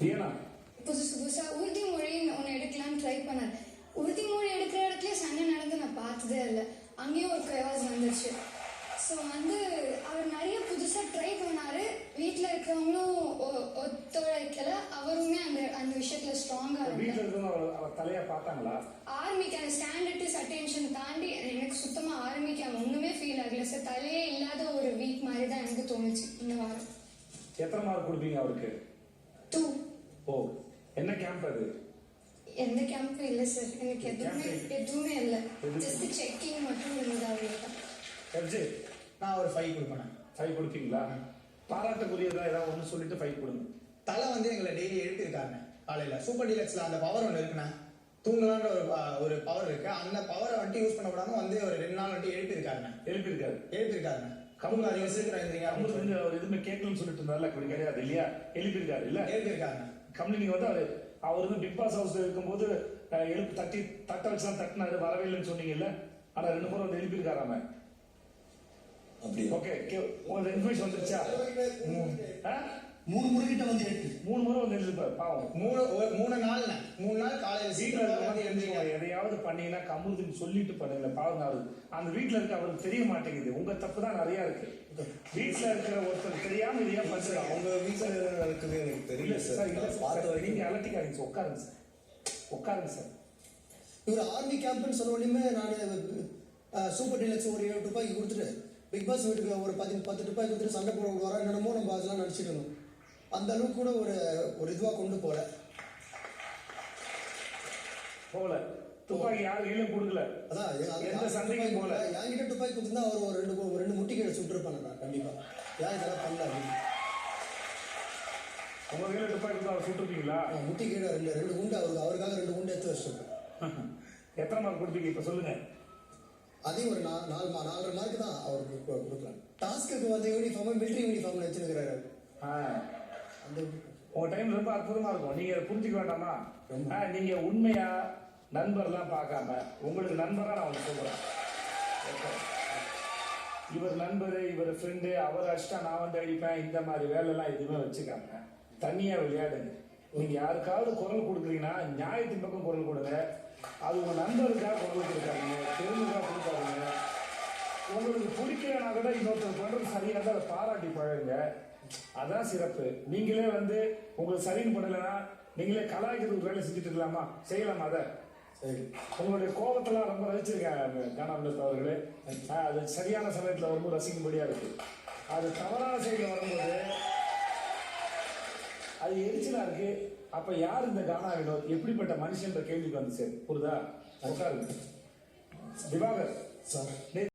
ஏன்னா புதுசா உறுதிமொழின்னு ஒன்று எடுக்கலாம்னு ட்ரை பண்ணேன். உறுதிமொழி எடுக்கிற இடத்துல சண்டை நடந்து நான் பார்த்ததே இல்லை. அங்கேயும் ஒரு கயாஸ் வந்துருச்சு. ஸோ அவர் நிறைய புதுசாக ட்ரை பண்ணாரு. வீட்டில் இருக்கிறவங்களும் ஒத்துழைக்கல. அவருமே அந்த விஷயத்துல ஸ்ட்ராங்காக வீட்டில் இருக்கிறவங்க அவர் தலையா பார்த்தாங்களா? ஆர்மிக்கு அந்த ஸ்டாண்டர்டிஸ் அட்டென்ஷன் தாண்டி எனக்கு சுத்தமாக ஆர்மிக்கு அவன் ஒன்றுமே ஃபீல் ஆகல சார். தலையே இல்லாத ஒரு வீக் மாதிரி தான் எனக்கு தோணுச்சு இந்த வாரம். எத்தனை மார்க் கொடுப்பீங்க அவருக்கு? 2. ஓ, என்ன கேம்ப் அது? எந்த கேம்பும் இல்லை சார். எனக்கு எதுவுமே இல்லை. ஜஸ்ட் செக்கிங் மட்டும் இருந்தது அவ்வளோதான். நான் ஒரு 5 கொடுப்பேன். 5 கொடுப்பீங்களா? பாராட்டுக்குரியதா ஏதாவது ஒன்று சொல்லிட்டு 5 கொடுங்க. தலை எங்களை டெய்லி எழுப்பியிருக்காங்க காலையில். சூப்பர் டீலக்ஸில் அந்த பவர் ஒன்று இருக்குண்ணே, தூங்கலான்ற ஒரு பவர் இருக்கு. அந்த பவரை யூஸ் பண்ணக்கூடாம ஒரு 2 நாள் எழுப்பியிருக்காருண்ணே. கமுங்க அதிகம் சீக்கிரம் அவர் எதுவுமே கேட்கணும்னு சொல்லிட்டு இருந்தால கிடையாது இல்லையா? எழுப்பியிருக்காரு இல்ல? எழுப்பியிருக்காங்க. கம்பெனி அவர் பிக் பாஸ் ஹவுஸ்ல இருக்கும்போது தட்ட வச்சுதான் தட்டினாரு, வரவே இல்லைன்னு சொன்னீங்கல்ல. ஆனா 2 முறை எழுப்பியிருக்காராம. அப்படி ஓகே, உங்களுக்கு இன்ஃபர்மேஷன் வந்துருச்சா? 3 முறை கிட்ட வந்து 3 முறை எழுதிருப்பாரு பாவம். 3 நாள் காலையில் வீட்டுல எதையாவது பண்ணீங்கன்னா கமுதுன்னு சொல்லிட்டு பண்ணுங்க. பாவம் அந்த வீட்டுல இருக்க அவருக்கு தெரிய மாட்டேங்குது. உங்க தப்பு தான் நிறைய இருக்கு. வீட்டுல இருக்கிற ஒருத்தர் தெரியாம இதையா பண்றாங்க. அவங்க வீட்டுல இருக்குது எனக்கு தெரியல சார். நீங்க அலட்டிக்காதீங்க சார். உட்காருங்க சார். இவர் ஆர்மி கேம்ப்னு சொன்ன உடனே நான் சூப்பர் டீலக்ஸ் ஒரு 7 ரூபாய்க்கு கொடுத்துட்டு பிக் பாஸ் வீட்டுக்கு ஒரு 10 ரூபாய் கொடுத்துட்டு சண்டை போட வர என்னமோ நம்ம அதெல்லாம் நினச்சிக்கணும். அந்த அளவுக்கு கூட ஒரு இதுவாக கொண்டு போகல. துப்பாக்கி யாரும் ஈழம் கொடுக்கல. அதான் எந்த சண்டைக்கும் போகல. என்கிட்ட துப்பாக்கி கொடுத்துருந்தா அவர் ஒரு 2 முட்டிக்கீழே சுட்டுருப்பாங்க. நான் கண்டிப்பா ஏன் இதெல்லாம் பண்ணல அப்படின்னு. உங்க கையில துப்பாக்கி கொடுத்து அவர் சுட்டுருப்பீங்களா? முட்டிக்கீழே 2 குண்டு அவருக்காக 2 குண்டு எடுத்து வச்சிருக்கேன். எத்தனை மார்க் கொடுப்பீங்க இப்ப சொல்லுங்க? அதையும் ஒரு 4.5 மார்க் தான் அவருக்கு கொடுக்கலாம். டாஸ்க்கு யூனிஃபார்ம் மிலிட்டரி யூனிஃபார்ம்ல வச்சிருக்கிறாரு. உங்க டைம் ரொம்ப அற்புதமா இருக்கும். நீங்க புரிஞ்சுக்க வேண்டாமா? நீங்க உண்மையா நண்பர்லாம் பார்க்காம உங்களுக்கு நண்பரா நான் வந்து சொல்றேன். இவர் நண்பர், இவர் ஃப்ரெண்டு, அவர் அஷ்டா நான் வந்து அடிப்பேன், இந்த மாதிரி வேலை எல்லாம் எதுவுமே வச்சுக்காம தனியா விளையாடுங்க. நீங்க யாருக்காவது குரல் கொடுக்குறீங்கன்னா நியாயத்தின் பக்கம் குரல் கொடுங்க. அது உங்க நண்பருக்காக குரல் கொடுக்காதீங்க, பெருமைக்காக கொடுக்காதீங்க. உங்களுக்கு பிடிக்கலனா கூட இன்னொருத்தர் பண்றது சரியா தான் அதை பாராட்டி பழகுங்க. அதான் சிறப்பு. நீங்களே உங்களுக்கு சரின்னு பண்ணலைன்னா நீங்களே கலாய்க்கிறதுக்கு வேலை செஞ்சுட்டு இருக்கலாமா? செய்யலாமா? அதை சரி. உங்களுடைய கோபத்தெல்லாம் ரொம்ப ரசிச்சிருக்கேன் காணாமல் அவர்களே. அது சரியான சமயத்தில் வரும்போது ரசிக்கும்படியா இருக்கு. அது தவறான செயலில் வரும்போது அது எரிச்சலா இருக்கு. அப்ப யார் இந்த கானா வினோத் எப்படிப்பட்ட மனுஷன்ற கேள்விக்கு வந்து சரி புரிதா? உட்காருங்க. திவாகர் சார்.